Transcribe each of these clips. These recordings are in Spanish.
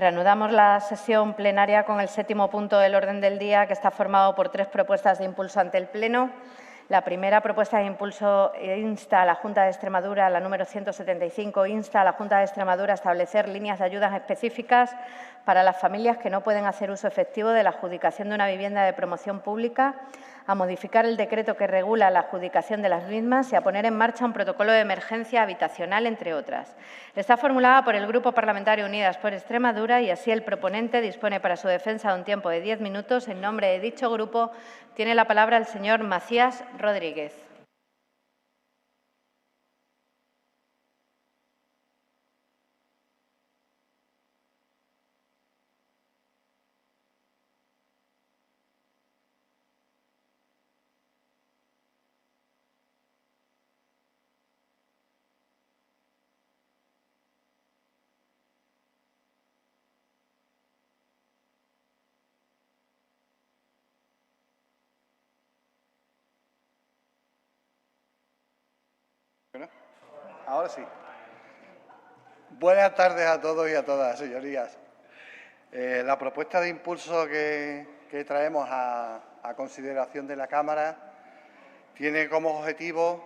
Reanudamos la sesión plenaria con el 7º punto del orden del día, que está formado por 3 propuestas de impulso ante el Pleno. La primera propuesta de impulso insta a la Junta de Extremadura, la número 175, insta a la Junta de Extremadura a establecer líneas de ayudas específicas para las familias que no pueden hacer uso efectivo de la adjudicación de una vivienda de promoción pública, a modificar el decreto que regula la adjudicación de las mismas y a poner en marcha un protocolo de emergencia habitacional, entre otras. Está formulada por el Grupo Parlamentario Unidas por Extremadura y así el proponente dispone para su defensa de un tiempo de 10 minutos. En nombre de dicho grupo tiene la palabra el señor Macías Rodríguez. Ahora sí. Buenas tardes a todos y a todas, señorías. La propuesta de impulso que traemos a consideración de la Cámara tiene como objetivo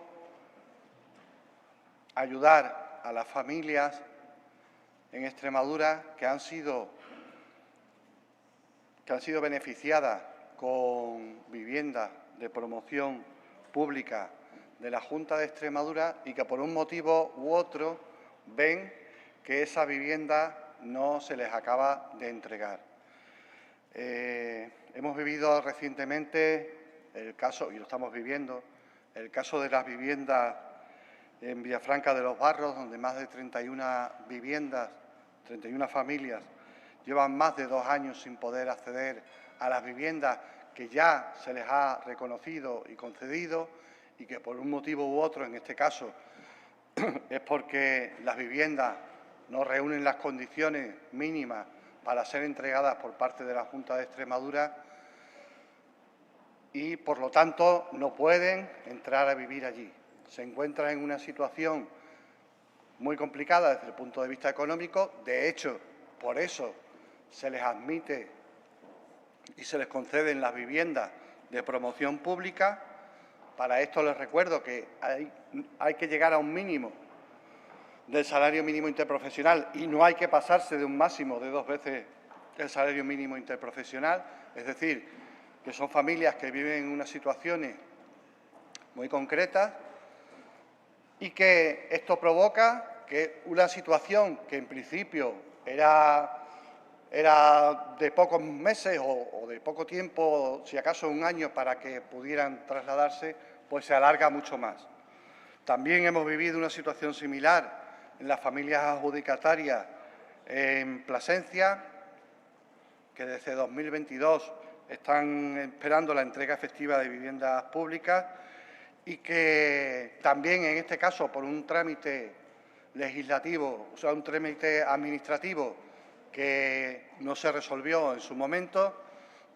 ayudar a las familias en Extremadura que han sido beneficiadas con viviendas de promoción pública de la Junta de Extremadura y que por un motivo u otro ven que esa vivienda no se les acaba de entregar. Hemos vivido recientemente el caso, y lo estamos viviendo, el caso de las viviendas en Villafranca de los Barros, donde más de 31 viviendas, 31 familias, llevan más de 2 años sin poder acceder a las viviendas que ya se les ha reconocido y concedido y que por un motivo u otro, en este caso, es porque las viviendas no reúnen las condiciones mínimas para ser entregadas por parte de la Junta de Extremadura y, por lo tanto, no pueden entrar a vivir allí. Se encuentran en una situación muy complicada desde el punto de vista económico. De hecho, por eso se les admite y se les conceden las viviendas de promoción pública. Para esto les recuerdo que hay que llegar a un mínimo del salario mínimo interprofesional y no hay que pasarse de un máximo de 2 veces el salario mínimo interprofesional. Es decir, que son familias que viven en unas situaciones muy concretas y que esto provoca que una situación que en principio era de pocos meses o de poco tiempo, si acaso un año, para que pudieran trasladarse, pues se alarga mucho más. También hemos vivido una situación similar en las familias adjudicatarias en Plasencia, que desde 2022 están esperando la entrega efectiva de viviendas públicas y que también, en este caso, por un trámite legislativo, o sea, un trámite administrativo que no se resolvió en su momento,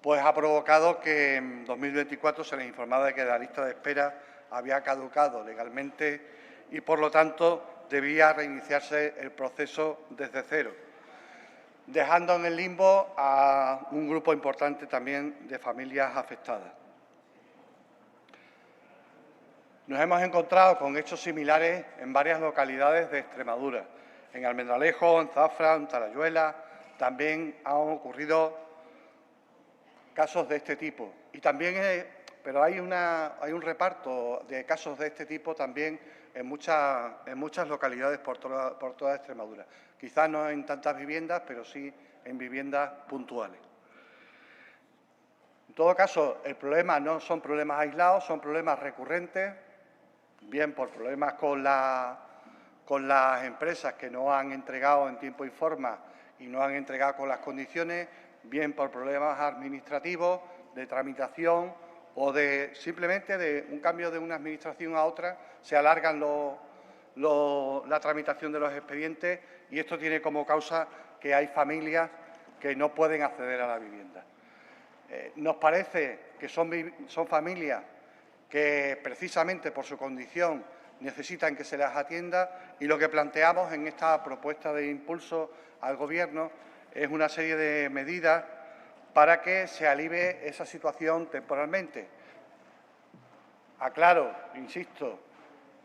pues ha provocado que en 2024 se les informara de que la lista de espera había caducado legalmente y, por lo tanto, debía reiniciarse el proceso desde cero, dejando en el limbo a un grupo importante también de familias afectadas. Nos hemos encontrado con hechos similares en varias localidades de Extremadura. En Almendralejo, en Zafra, en Talayuela, también han ocurrido casos de este tipo. Y también, pero hay un reparto de casos de este tipo también en muchas localidades por toda Extremadura. Quizás no en tantas viviendas, pero sí en viviendas puntuales. En todo caso, el problema no son problemas aislados, son problemas recurrentes, bien por problemas con las empresas que no han entregado en tiempo y forma y no han entregado con las condiciones, bien por problemas administrativos, de tramitación o simplemente de un cambio de una administración a otra, se alargan la tramitación de los expedientes y esto tiene como causa que hay familias que no pueden acceder a la vivienda. Nos parece que son familias que precisamente por su condición necesitan que se las atienda y lo que planteamos en esta propuesta de impulso al Gobierno es una serie de medidas para que se alivie esa situación temporalmente. Aclaro, insisto,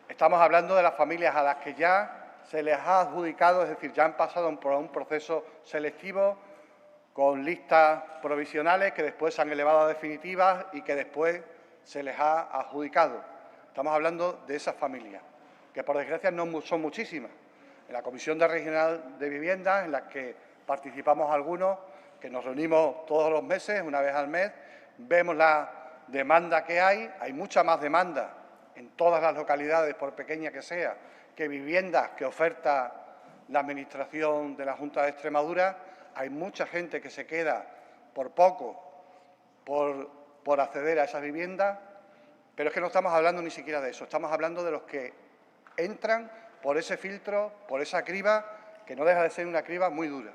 estamos hablando de las familias a las que ya se les ha adjudicado, es decir, ya han pasado por un proceso selectivo con listas provisionales que después se han elevado a definitivas y que después se les ha adjudicado. Estamos hablando de esas familias, que por desgracia no son muchísimas. En la Comisión Regional de Vivienda, en la que participamos algunos, que nos reunimos todos los meses, una vez al mes, vemos la demanda que hay mucha más demanda en todas las localidades, por pequeña que sea, que viviendas que oferta la Administración de la Junta de Extremadura. Hay mucha gente que se queda por poco por acceder a esas viviendas, pero es que no estamos hablando ni siquiera de eso, estamos hablando de los que entran por ese filtro, por esa criba, que no deja de ser una criba muy dura,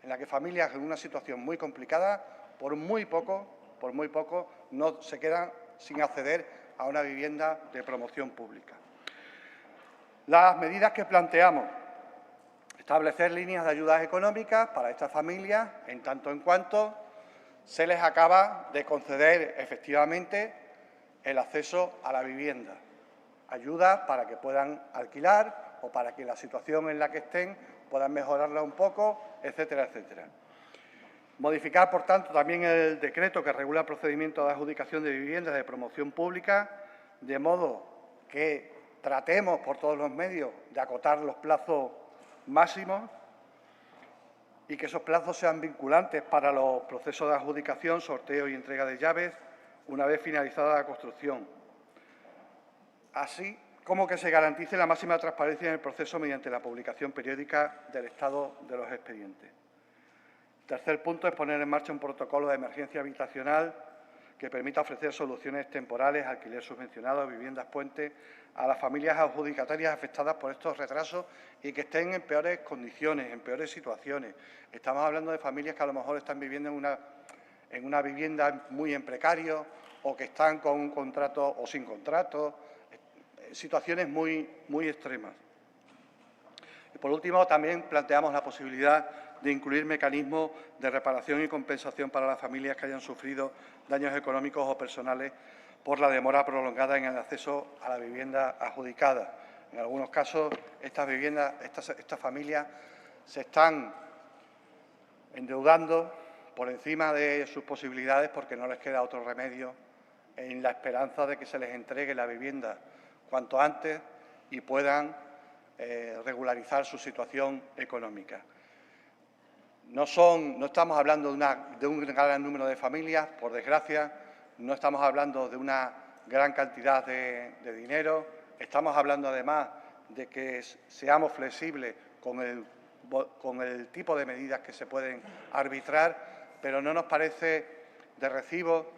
en la que familias en una situación muy complicada, por muy poco, no se quedan sin acceder a una vivienda de promoción pública. Las medidas que planteamos: establecer líneas de ayudas económicas para estas familias en tanto en cuanto se les acaba de conceder efectivamente el acceso a la vivienda. Ayudas para que puedan alquilar o para que la situación en la que estén puedan mejorarla un poco, etcétera, etcétera. Modificar, por tanto, también el decreto que regula el procedimiento de adjudicación de viviendas de promoción pública, de modo que tratemos por todos los medios de acotar los plazos máximos y que esos plazos sean vinculantes para los procesos de adjudicación, sorteo y entrega de llaves una vez finalizada la construcción, así como que se garantice la máxima transparencia en el proceso mediante la publicación periódica del estado de los expedientes. Tercer punto es poner en marcha un protocolo de emergencia habitacional que permita ofrecer soluciones temporales, alquiler subvencionado, viviendas puente a las familias adjudicatarias afectadas por estos retrasos y que estén en peores condiciones, en peores situaciones. Estamos hablando de familias que a lo mejor están viviendo en una vivienda muy en precario o que están con un contrato o sin contrato, situaciones muy extremas. Y por último, también planteamos la posibilidad de incluir mecanismos de reparación y compensación para las familias que hayan sufrido daños económicos o personales por la demora prolongada en el acceso a la vivienda adjudicada. En algunos casos, estas familias se están endeudando por encima de sus posibilidades porque no les queda otro remedio, en la esperanza de que se les entregue la vivienda cuanto antes y puedan regularizar su situación económica. No estamos hablando de un gran número de familias, por desgracia, no estamos hablando de una gran cantidad de dinero, estamos hablando además de que seamos flexibles con el tipo de medidas que se pueden arbitrar, pero no nos parece de recibo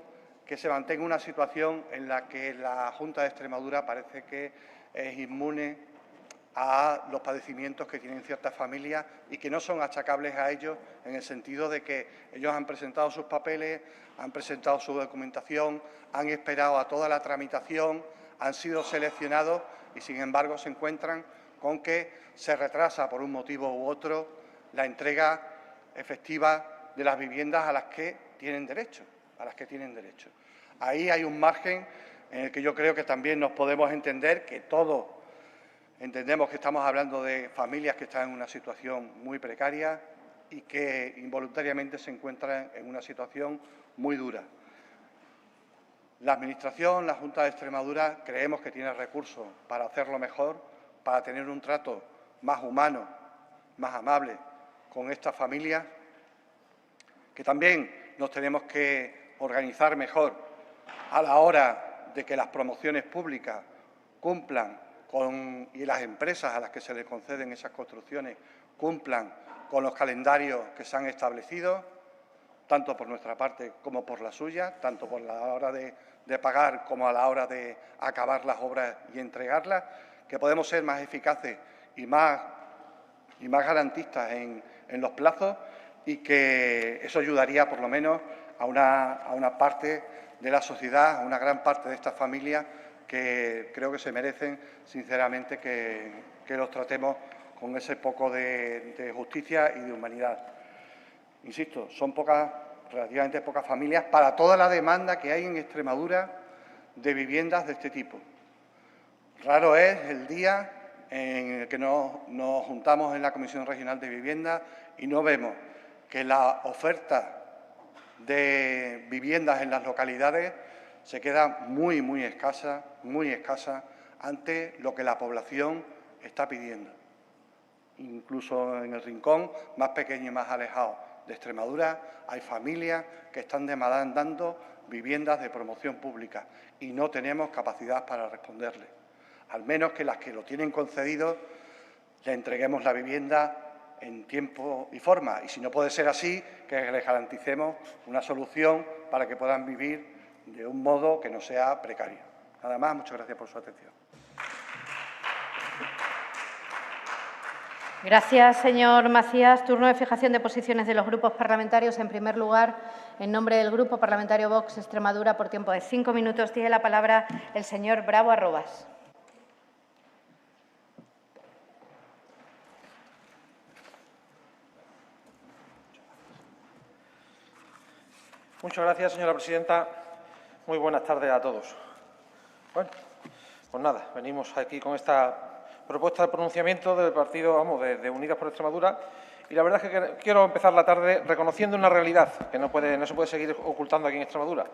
que se mantenga una situación en la que la Junta de Extremadura parece que es inmune a los padecimientos que tienen ciertas familias y que no son achacables a ellos, en el sentido de que ellos han presentado sus papeles, han presentado su documentación, han esperado a toda la tramitación, han sido seleccionados y, sin embargo, se encuentran con que se retrasa por un motivo u otro la entrega efectiva de las viviendas a las que tienen derecho. Ahí hay un margen en el que yo creo que también nos podemos entender, que todos entendemos que estamos hablando de familias que están en una situación muy precaria y que involuntariamente se encuentran en una situación muy dura. La Administración, la Junta de Extremadura, creemos que tiene recursos para hacerlo mejor, para tener un trato más humano, más amable con estas familias, que también nos tenemos que organizar mejor a la hora de que las promociones públicas cumplan y las empresas a las que se les conceden esas construcciones cumplan con los calendarios que se han establecido, tanto por nuestra parte como por la suya, tanto por la hora de pagar como a la hora de acabar las obras y entregarlas, que podemos ser más eficaces y más garantistas en los plazos y que eso ayudaría por lo menos a una parte de la sociedad, a una gran parte de estas familias que creo que se merecen, sinceramente, que los tratemos con ese poco de justicia y de humanidad. Insisto, son relativamente pocas familias para toda la demanda que hay en Extremadura de viviendas de este tipo. Raro es el día en el que nos juntamos en la Comisión Regional de Vivienda y no vemos que la oferta de viviendas en las localidades se queda muy escasa ante lo que la población está pidiendo. Incluso en el rincón más pequeño y más alejado de Extremadura hay familias que están demandando viviendas de promoción pública y no tenemos capacidad para responderles. Al menos que las que lo tienen concedido le entreguemos la vivienda en tiempo y forma. Y si no puede ser así, que les garanticemos una solución para que puedan vivir de un modo que no sea precario. Nada más, muchas gracias por su atención. Gracias, señor Macías. Turno de fijación de posiciones de los grupos parlamentarios. En primer lugar, en nombre del Grupo Parlamentario Vox Extremadura, por tiempo de 5 minutos, tiene la palabra el señor Bravo Arrobas. Muchas gracias, señora presidenta. Muy buenas tardes a todos. Bueno, pues nada, venimos aquí con esta propuesta de pronunciamiento del partido, de Unidas por Extremadura, y la verdad es que quiero empezar la tarde reconociendo una realidad que no se puede seguir ocultando aquí en Extremadura.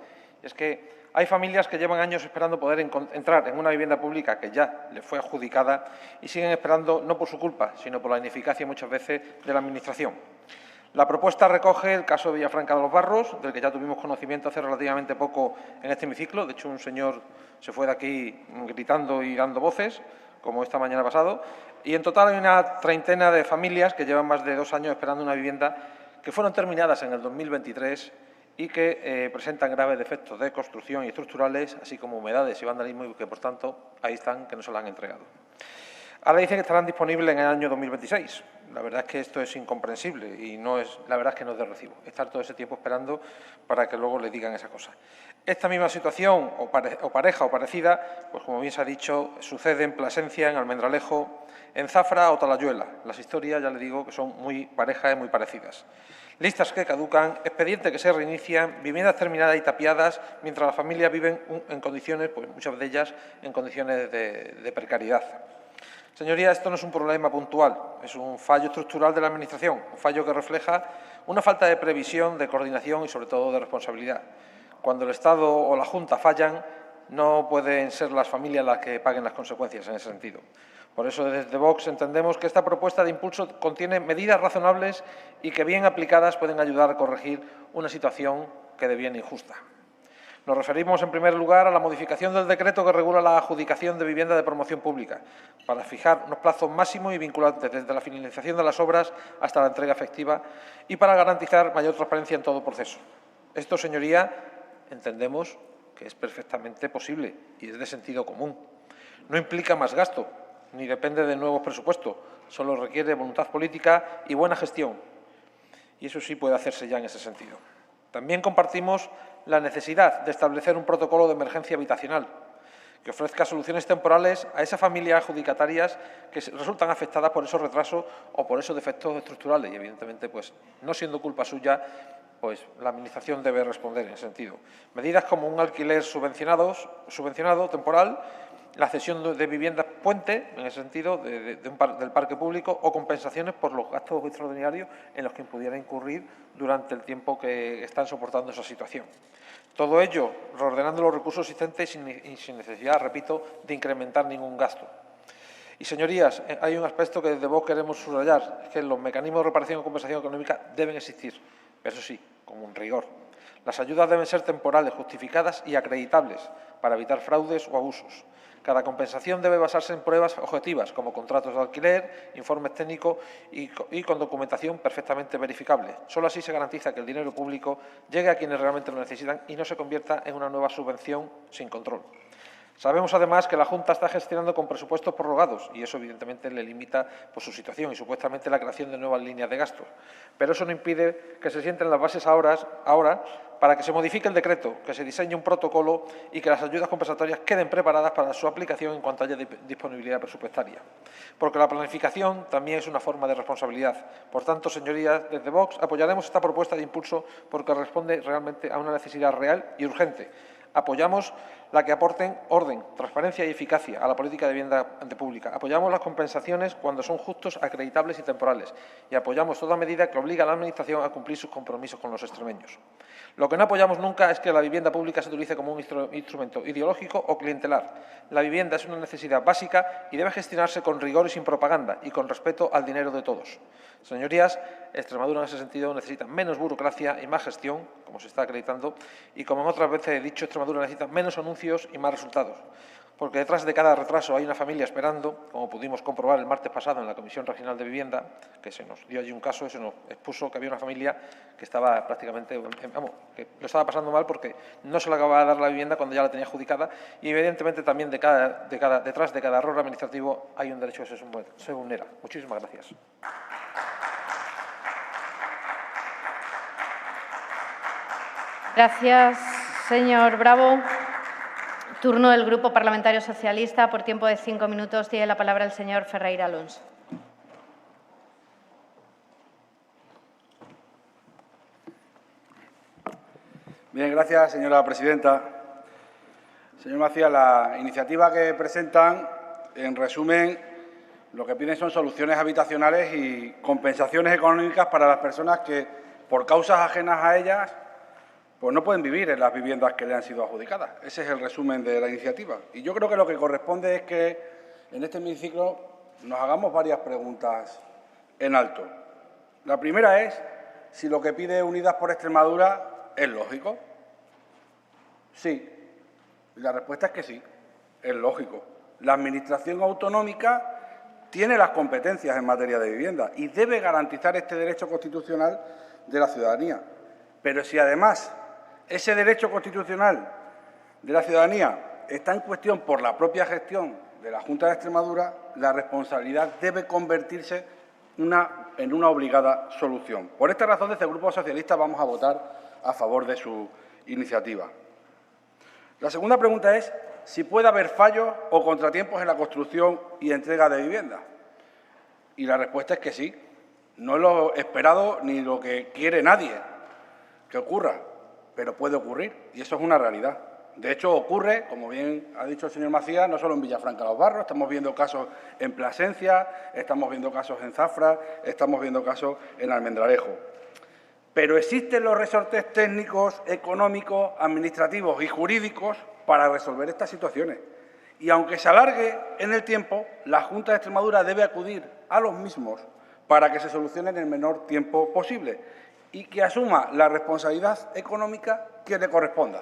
Es que hay familias que llevan años esperando poder entrar en una vivienda pública que ya les fue adjudicada y siguen esperando no por su culpa, sino por la ineficacia muchas veces de la Administración. La propuesta recoge el caso de Villafranca de los Barros, del que ya tuvimos conocimiento hace relativamente poco en este hemiciclo. De hecho, un señor se fue de aquí gritando y dando voces, como esta mañana pasado. Y en total hay una treintena de familias que llevan más de 2 años esperando una vivienda que fueron terminadas en el 2023 y que presentan graves defectos de construcción y estructurales, así como humedades y vandalismo, y que, por tanto, ahí están, que no se las han entregado. Ahora dicen que estarán disponibles en el año 2026. La verdad es que esto es incomprensible y la verdad es que no es de recibo. Estar todo ese tiempo esperando para que luego le digan esa cosa. Esta misma situación, o pareja o parecida, pues como bien se ha dicho, sucede en Plasencia, en Almendralejo, en Zafra o Talayuela. Las historias, ya le digo, que son muy parejas y muy parecidas. Listas que caducan, expedientes que se reinician, viviendas terminadas y tapiadas, mientras las familias viven en condiciones, pues muchas de ellas en condiciones de precariedad. Señorías, esto no es un problema puntual, es un fallo estructural de la Administración, un fallo que refleja una falta de previsión, de coordinación y, sobre todo, de responsabilidad. Cuando el Estado o la Junta fallan, no pueden ser las familias las que paguen las consecuencias en ese sentido. Por eso, desde Vox entendemos que esta propuesta de impulso contiene medidas razonables y que, bien aplicadas, pueden ayudar a corregir una situación que deviene injusta. Nos referimos, en primer lugar, a la modificación del decreto que regula la adjudicación de vivienda de promoción pública, para fijar unos plazos máximos y vinculantes desde la finalización de las obras hasta la entrega efectiva y para garantizar mayor transparencia en todo proceso. Esto, señoría, entendemos que es perfectamente posible y es de sentido común. No implica más gasto, ni depende de nuevos presupuestos, solo requiere voluntad política y buena gestión. Y eso sí puede hacerse ya en ese sentido. También compartimos la necesidad de establecer un protocolo de emergencia habitacional que ofrezca soluciones temporales a esas familias adjudicatarias que resultan afectadas por esos retrasos o por esos defectos estructurales. Y, evidentemente, pues, no siendo culpa suya, pues la Administración debe responder en ese sentido. Medidas como un alquiler subvencionado temporal, la cesión de viviendas puente, en ese sentido, del parque público, o compensaciones por los gastos extraordinarios en los que pudiera incurrir durante el tiempo que están soportando esa situación. Todo ello reordenando los recursos existentes y sin necesidad, repito, de incrementar ningún gasto. Y, señorías, hay un aspecto que desde Vox queremos subrayar, es que los mecanismos de reparación y compensación económica deben existir, pero eso sí, con un rigor. Las ayudas deben ser temporales, justificadas y acreditables para evitar fraudes o abusos. Cada compensación debe basarse en pruebas objetivas, como contratos de alquiler, informes técnicos y con documentación perfectamente verificable. Solo así se garantiza que el dinero público llegue a quienes realmente lo necesitan y no se convierta en una nueva subvención sin control. Sabemos, además, que la Junta está gestionando con presupuestos prorrogados y eso, evidentemente, le limita su situación y, supuestamente, la creación de nuevas líneas de gastos. Pero eso no impide que se sienten las bases ahora para que se modifique el decreto, que se diseñe un protocolo y que las ayudas compensatorias queden preparadas para su aplicación en cuanto haya disponibilidad presupuestaria. Porque la planificación también es una forma de responsabilidad. Por tanto, señorías, desde Vox apoyaremos esta propuesta de impulso porque responde realmente a una necesidad real y urgente. Apoyamos la que aporten orden, transparencia y eficacia a la política de vivienda pública. Apoyamos las compensaciones cuando son justos, acreditables y temporales. Y apoyamos toda medida que obliga a la Administración a cumplir sus compromisos con los extremeños. Lo que no apoyamos nunca es que la vivienda pública se utilice como un instrumento ideológico o clientelar. La vivienda es una necesidad básica y debe gestionarse con rigor y sin propaganda y con respeto al dinero de todos. Señorías, Extremadura en ese sentido necesita menos burocracia y más gestión, como se está acreditando, y como en otras veces he dicho, Extremadura necesita menos anuncios y más resultados. Porque detrás de cada retraso hay una familia esperando, como pudimos comprobar el martes pasado en la Comisión Regional de Vivienda, que se nos dio allí un caso, se nos expuso que había una familia que estaba prácticamente, que lo estaba pasando mal porque no se le acababa de dar la vivienda cuando ya la tenía adjudicada y, evidentemente, también detrás de cada error administrativo hay un derecho que se vulnera. Muchísimas gracias. Gracias, señor Bravo. Turno del Grupo Parlamentario Socialista. Por tiempo de 5 minutos tiene la palabra el señor Ferreira Alonso. Bien, gracias, señora presidenta. Señor Macías, la iniciativa que presentan, en resumen, lo que piden son soluciones habitacionales y compensaciones económicas para las personas que, por causas ajenas a ellas, pues no pueden vivir en las viviendas que le han sido adjudicadas. Ese es el resumen de la iniciativa. Y yo creo que lo que corresponde es que en este hemiciclo nos hagamos varias preguntas en alto. La primera es si lo que pide Unidas por Extremadura es lógico. Sí. Y la respuesta es que sí, es lógico. La Administración autonómica tiene las competencias en materia de vivienda y debe garantizar este derecho constitucional de la ciudadanía. Pero si además ese derecho constitucional de la ciudadanía está en cuestión por la propia gestión de la Junta de Extremadura, la responsabilidad debe convertirse en una obligada solución. Por esta razón, desde el Grupo Socialista vamos a votar a favor de su iniciativa. La segunda pregunta es si puede haber fallos o contratiempos en la construcción y entrega de vivienda. Y la respuesta es que sí. No es lo esperado ni lo que quiere nadie que ocurra, pero puede ocurrir y eso es una realidad. De hecho, ocurre, como bien ha dicho el señor Macías, no solo en Villafranca de los Barros, estamos viendo casos en Plasencia, estamos viendo casos en Zafra, estamos viendo casos en Almendralejo. Pero existen los resortes técnicos, económicos, administrativos y jurídicos para resolver estas situaciones. Y aunque se alargue en el tiempo, la Junta de Extremadura debe acudir a los mismos para que se solucionen en el menor tiempo posible y que asuma la responsabilidad económica que le corresponda,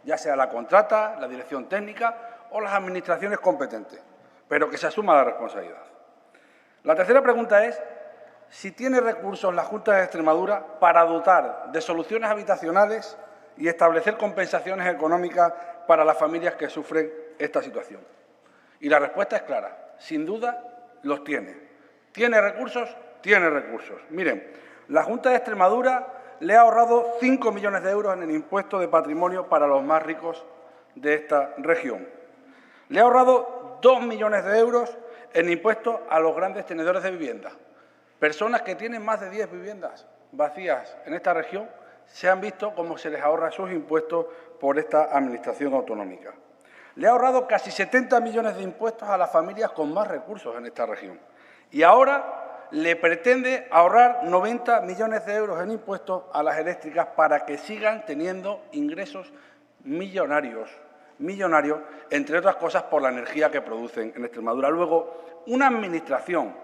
ya sea la contrata, la dirección técnica o las administraciones competentes, pero que se asuma la responsabilidad. La tercera pregunta es si tiene recursos la Junta de Extremadura para dotar de soluciones habitacionales y establecer compensaciones económicas para las familias que sufren esta situación. Y la respuesta es clara, sin duda los tiene. ¿Tiene recursos? Tiene recursos. Miren, la Junta de Extremadura le ha ahorrado 5 millones de euros en el impuesto de patrimonio para los más ricos de esta región. Le ha ahorrado 2 millones de euros en impuestos a los grandes tenedores de vivienda. Personas que tienen más de 10 viviendas vacías en esta región se han visto cómo se les ahorra sus impuestos por esta Administración autonómica. Le ha ahorrado casi 70 millones de impuestos a las familias con más recursos en esta región. Y ahora le pretende ahorrar 90 millones de euros en impuestos a las eléctricas para que sigan teniendo ingresos millonarios, entre otras cosas por la energía que producen en Extremadura. Luego, una Administración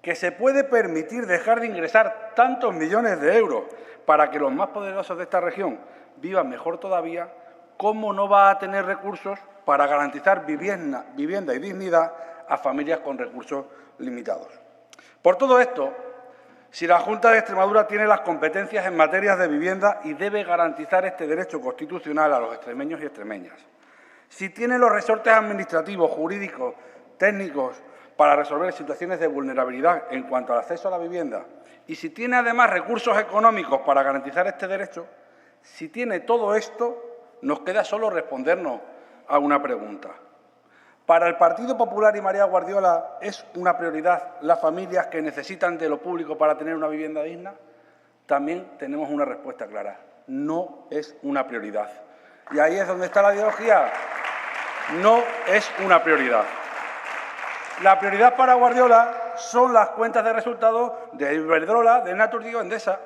que se puede permitir dejar de ingresar tantos millones de euros para que los más poderosos de esta región vivan mejor todavía, ¿cómo no va a tener recursos para garantizar vivienda y dignidad a familias con recursos limitados? Por todo esto, si la Junta de Extremadura tiene las competencias en materia de vivienda y debe garantizar este derecho constitucional a los extremeños y extremeñas, si tiene los resortes administrativos, jurídicos, técnicos para resolver situaciones de vulnerabilidad en cuanto al acceso a la vivienda y si tiene además recursos económicos para garantizar este derecho, si tiene todo esto, nos queda solo respondernos a una pregunta. Para el Partido Popular y María Guardiola, ¿es una prioridad las familias que necesitan de lo público para tener una vivienda digna? También tenemos una respuesta clara. No es una prioridad. Y ahí es donde está la ideología. No es una prioridad. La prioridad para Guardiola son las cuentas de resultados de Iberdrola, de Naturgy o Endesa.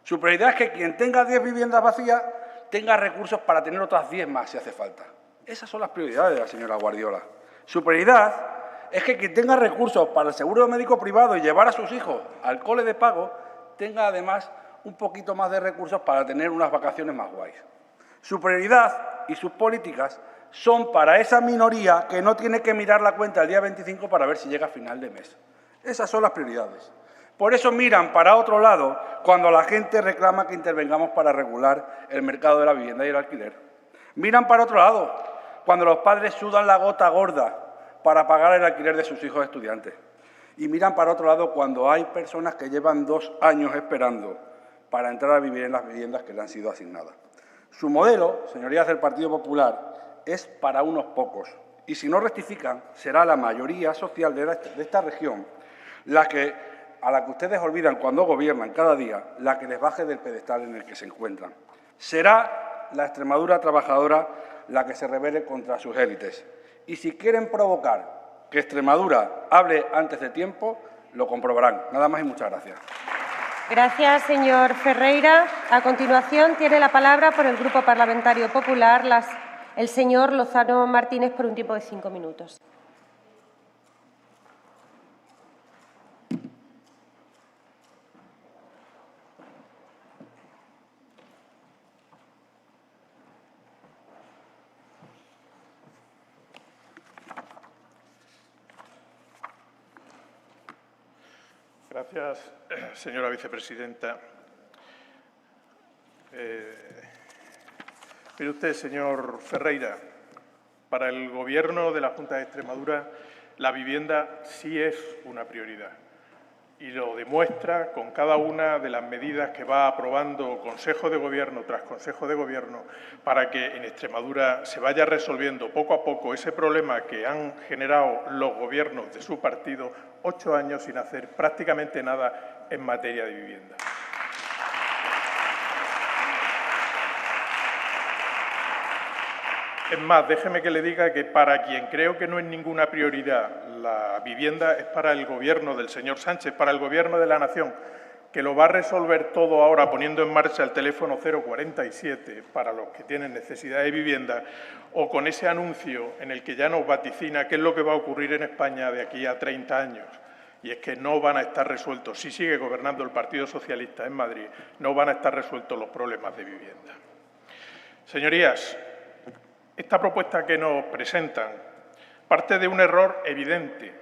Su prioridad es que quien tenga 10 viviendas vacías tenga recursos para tener otras 10 más si hace falta. Esas son las prioridades de la señora Guardiola. Su prioridad es que quien tenga recursos para el seguro médico privado y llevar a sus hijos al cole de pago tenga además un poquito más de recursos para tener unas vacaciones más guays. Su prioridad y sus políticas son para esa minoría que no tiene que mirar la cuenta el día 25 para ver si llega a final de mes. Esas son las prioridades. Por eso miran para otro lado cuando la gente reclama que intervengamos para regular el mercado de la vivienda y el alquiler. Miran para otro lado cuando los padres sudan la gota gorda para pagar el alquiler de sus hijos estudiantes. Y miran para otro lado cuando hay personas que llevan 2 años esperando para entrar a vivir en las viviendas que le han sido asignadas. Su modelo, señorías del Partido Popular, es para unos pocos. Y si no rectifican, será la mayoría social de esta región a la que ustedes olvidan cuando gobiernan cada día, la que les baje del pedestal en el que se encuentran. Será la Extremadura trabajadora la que se rebele contra sus élites. Y si quieren provocar que Extremadura hable antes de tiempo, lo comprobarán. Nada más y muchas gracias. Gracias, señor Ferreira. A continuación, tiene la palabra por el Grupo Parlamentario Popular el señor Lozano Martínez por un tiempo de 5 minutos. Gracias, señora vicepresidenta. Mire usted, señor Ferreira, para el Gobierno de la Junta de Extremadura la vivienda sí es una prioridad y lo demuestra con cada una de las medidas que va aprobando Consejo de Gobierno tras Consejo de Gobierno para que en Extremadura se vaya resolviendo poco a poco ese problema que han generado los gobiernos de su partido 8 años sin hacer prácticamente nada en materia de vivienda. Es más, déjeme que le diga que para quien creo que no es ninguna prioridad la vivienda es para el Gobierno del señor Sánchez, para el Gobierno de la Nación, que lo va a resolver todo ahora poniendo en marcha el teléfono 047 para los que tienen necesidad de vivienda o con ese anuncio en el que ya nos vaticina qué es lo que va a ocurrir en España de aquí a 30 años. Y es que no van a estar resueltos, si sigue gobernando el Partido Socialista en Madrid, no van a estar resueltos los problemas de vivienda. Señorías, esta propuesta que nos presentan parte de un error evidente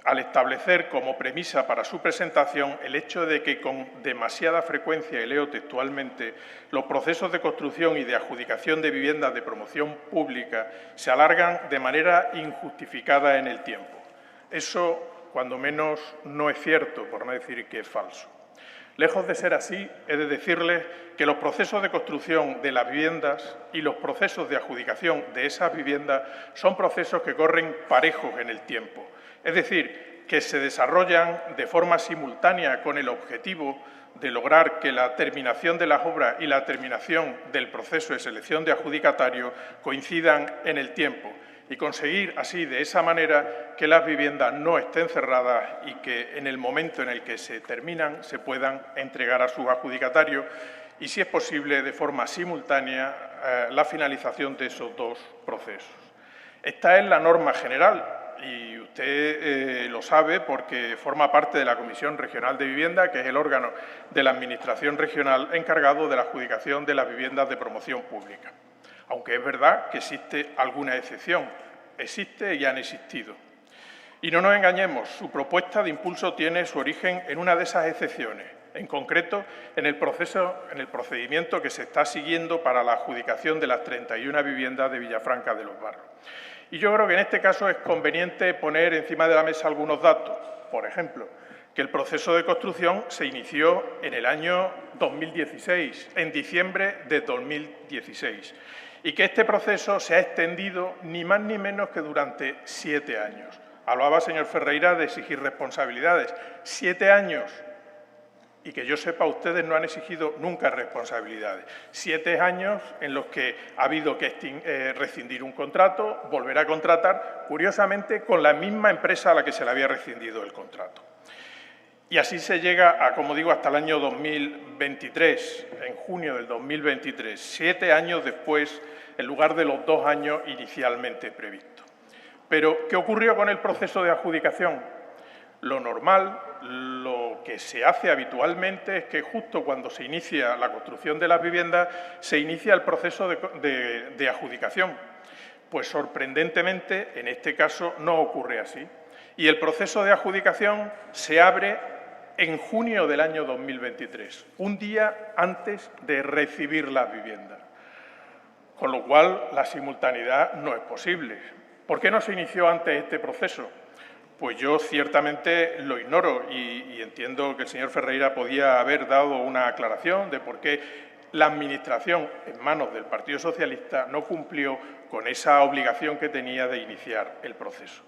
al establecer como premisa para su presentación el hecho de que con demasiada frecuencia, y leo textualmente, los procesos de construcción y de adjudicación de viviendas de promoción pública se alargan de manera injustificada en el tiempo. Eso, cuando menos, no es cierto, por no decir que es falso. Lejos de ser así, he de decirles que los procesos de construcción de las viviendas y los procesos de adjudicación de esas viviendas son procesos que corren parejos en el tiempo. Es decir, que se desarrollan de forma simultánea con el objetivo de lograr que la terminación de las obras y la terminación del proceso de selección de adjudicatario coincidan en el tiempo y conseguir así, de esa manera, que las viviendas no estén cerradas y que en el momento en el que se terminan se puedan entregar a sus adjudicatarios y, si es posible, de forma simultánea, la finalización de esos dos procesos. Esta es la norma general y usted lo sabe porque forma parte de la Comisión Regional de Vivienda, que es el órgano de la Administración regional encargado de la adjudicación de las viviendas de promoción pública. Aunque es verdad que existe alguna excepción, existe y han existido. Y no nos engañemos, su propuesta de impulso tiene su origen en una de esas excepciones, en concreto en el procedimiento que se está siguiendo para la adjudicación de las 31 viviendas de Villafranca de los Barros. Y yo creo que en este caso es conveniente poner encima de la mesa algunos datos. Por ejemplo, que el proceso de construcción se inició en el año 2016, en diciembre de 2016, y que este proceso se ha extendido ni más ni menos que durante 7 años. Hablaba, señor Ferreira, de exigir responsabilidades. 7 años. Y que yo sepa, ustedes no han exigido nunca responsabilidades. 7 años en los que ha habido que rescindir un contrato, volver a contratar, curiosamente, con la misma empresa a la que se le había rescindido el contrato. Y así se llega a, como digo, hasta el año 2023, en junio del 2023, 7 años después, en lugar de los 2 años inicialmente previstos. Pero, ¿qué ocurrió con el proceso de adjudicación? Lo normal, lo que se hace habitualmente es que justo cuando se inicia la construcción de las viviendas, se inicia el proceso de adjudicación. Pues, sorprendentemente, en este caso no ocurre así. Y el proceso de adjudicación se abre en junio del año 2023, un día antes de recibir las viviendas. Con lo cual, la simultaneidad no es posible. ¿Por qué no se inició antes este proceso? Pues yo ciertamente lo ignoro y entiendo que el señor Ferreira podía haber dado una aclaración de por qué la Administración, en manos del Partido Socialista, no cumplió con esa obligación que tenía de iniciar el proceso.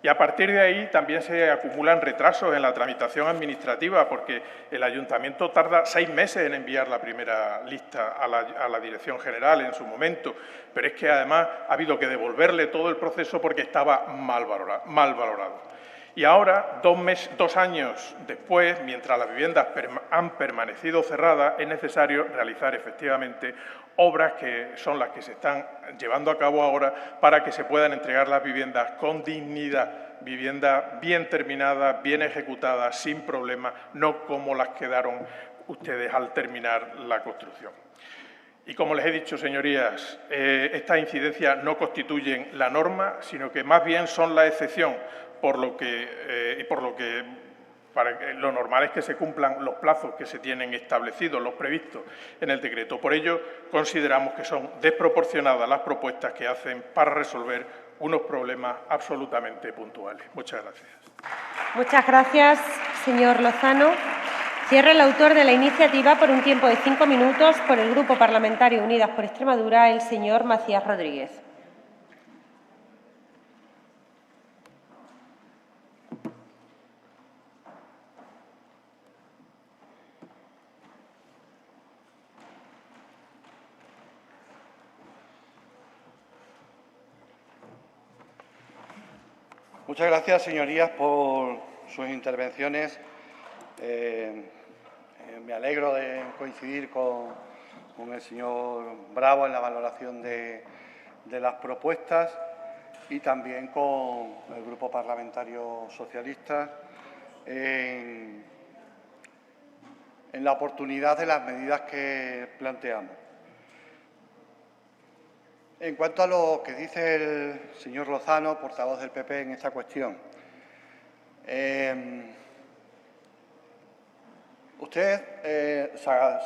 Y a partir de ahí también se acumulan retrasos en la tramitación administrativa, porque el Ayuntamiento tarda 6 meses en enviar la primera lista a la Dirección General en su momento, pero es que además ha habido que devolverle todo el proceso porque estaba mal valorado. Y ahora, 2 años después, mientras las viviendas han permanecido cerradas, es necesario realizar efectivamente obras que son las que se están llevando a cabo ahora para que se puedan entregar las viviendas con dignidad, viviendas bien terminadas, bien ejecutadas, sin problemas, no como las quedaron ustedes al terminar la construcción. Y como les he dicho, señorías, estas incidencias no constituyen la norma, sino que más bien son la excepción, por lo que lo normal es que se cumplan los plazos que se tienen establecidos, los previstos en el decreto. Por ello, consideramos que son desproporcionadas las propuestas que hacen para resolver unos problemas absolutamente puntuales. Muchas gracias. Muchas gracias, señor Lozano. Cierra el autor de la iniciativa por un tiempo de 5 minutos por el Grupo Parlamentario Unidas por Extremadura, el señor Macías Rodríguez. Muchas gracias, señorías, por sus intervenciones. Me alegro de coincidir con el señor Bravo en la valoración de las propuestas y también con el Grupo Parlamentario Socialista en la oportunidad de las medidas que planteamos. En cuanto a lo que dice el señor Lozano, portavoz del PP en esta cuestión, usted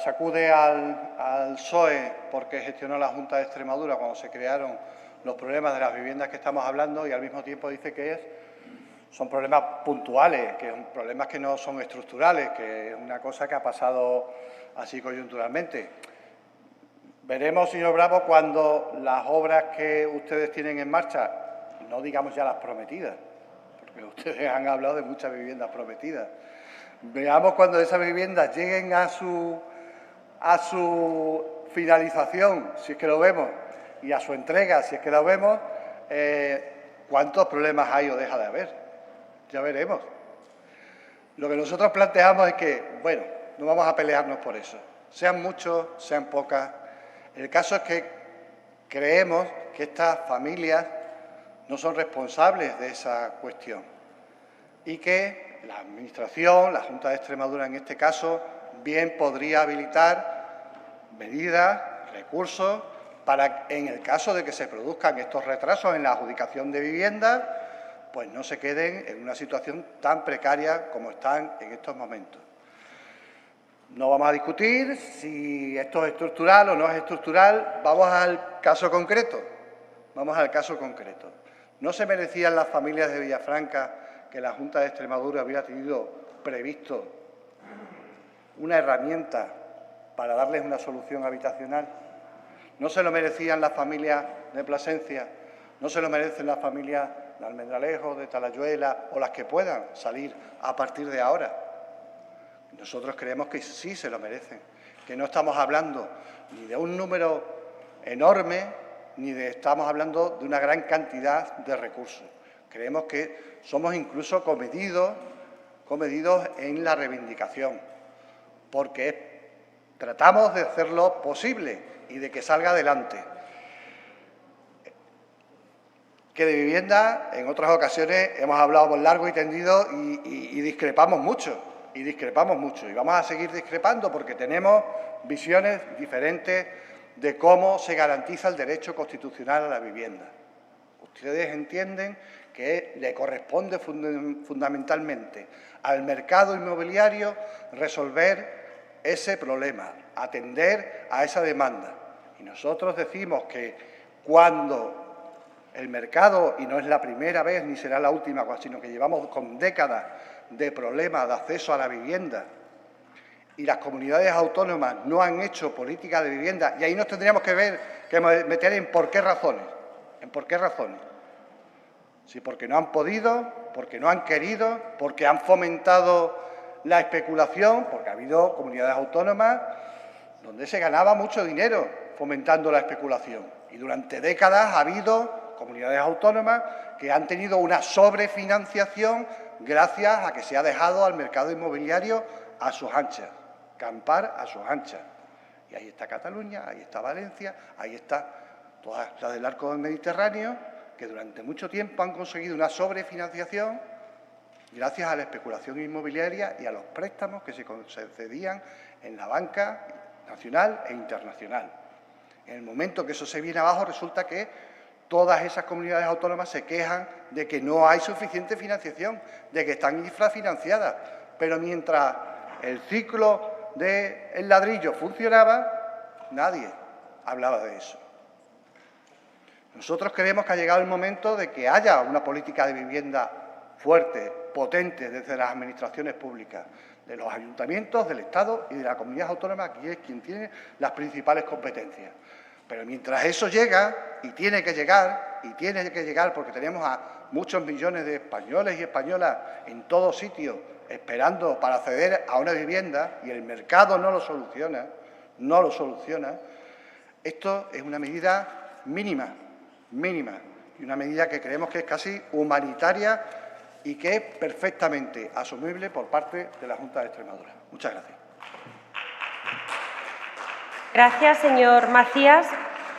sacude al PSOE porque gestionó la Junta de Extremadura cuando se crearon los problemas de las viviendas que estamos hablando y al mismo tiempo dice que son problemas puntuales, que son problemas que no son estructurales, que es una cosa que ha pasado así coyunturalmente. Veremos, señor Bravo, cuando las obras que ustedes tienen en marcha, no digamos ya las prometidas, porque ustedes han hablado de muchas viviendas prometidas, veamos cuando esas viviendas lleguen a su finalización, si es que lo vemos, y a su entrega, si es que lo vemos, cuántos problemas hay o deja de haber. Ya veremos. Lo que nosotros planteamos es que, bueno, no vamos a pelearnos por eso. Sean muchos, sean pocas. El caso es que creemos que estas familias no son responsables de esa cuestión y que la Administración, la Junta de Extremadura en este caso, bien podría habilitar medidas, recursos, para, en el caso de que se produzcan estos retrasos en la adjudicación de viviendas, pues no se queden en una situación tan precaria como están en estos momentos. No vamos a discutir si esto es estructural o no es estructural. Vamos al caso concreto. Vamos al caso concreto. ¿No se merecían las familias de Villafranca que la Junta de Extremadura hubiera tenido previsto una herramienta para darles una solución habitacional? ¿No se lo merecían las familias de Plasencia? ¿No se lo merecen las familias de Almendralejo, de Talayuela o las que puedan salir a partir de ahora? Nosotros creemos que sí se lo merecen, que no estamos hablando ni de un número enorme, ni estamos hablando de una gran cantidad de recursos. Creemos que somos incluso comedidos en la reivindicación, porque tratamos de hacerlo posible y de que salga adelante. Que de vivienda, en otras ocasiones, hemos hablado por largo y tendido y discrepamos mucho. Y vamos a seguir discrepando porque tenemos visiones diferentes de cómo se garantiza el derecho constitucional a la vivienda. Ustedes entienden que le corresponde fundamentalmente al mercado inmobiliario resolver ese problema, atender a esa demanda. Y nosotros decimos que cuando el mercado, y no es la primera vez ni será la última, sino que llevamos con décadas de problemas de acceso a la vivienda y las comunidades autónomas no han hecho política de vivienda, y ahí nos tendríamos que meter en por qué razones. Si porque no han podido, porque no han querido, porque han fomentado la especulación, porque ha habido comunidades autónomas donde se ganaba mucho dinero fomentando la especulación. Y durante décadas ha habido comunidades autónomas que han tenido una sobrefinanciación gracias a que se ha dejado al mercado inmobiliario a sus anchas, campar a sus anchas. Y ahí está Cataluña, ahí está Valencia, ahí está todas las del arco del Mediterráneo, que durante mucho tiempo han conseguido una sobrefinanciación gracias a la especulación inmobiliaria y a los préstamos que se concedían en la banca nacional e internacional. En el momento que eso se viene abajo, resulta que todas esas comunidades autónomas se quejan de que no hay suficiente financiación, de que están infrafinanciadas. Pero mientras el ciclo del ladrillo funcionaba, nadie hablaba de eso. Nosotros creemos que ha llegado el momento de que haya una política de vivienda fuerte, potente, desde las administraciones públicas, de los ayuntamientos, del Estado y de la comunidad autónoma, que es quien tiene las principales competencias. Pero mientras eso llega, y tiene que llegar porque tenemos a muchos millones de españoles y españolas en todo sitio esperando para acceder a una vivienda y el mercado no lo soluciona, esto es una medida mínima, y una medida que creemos que es casi humanitaria y que es perfectamente asumible por parte de la Junta de Extremadura. Muchas gracias. Gracias, señor Macías.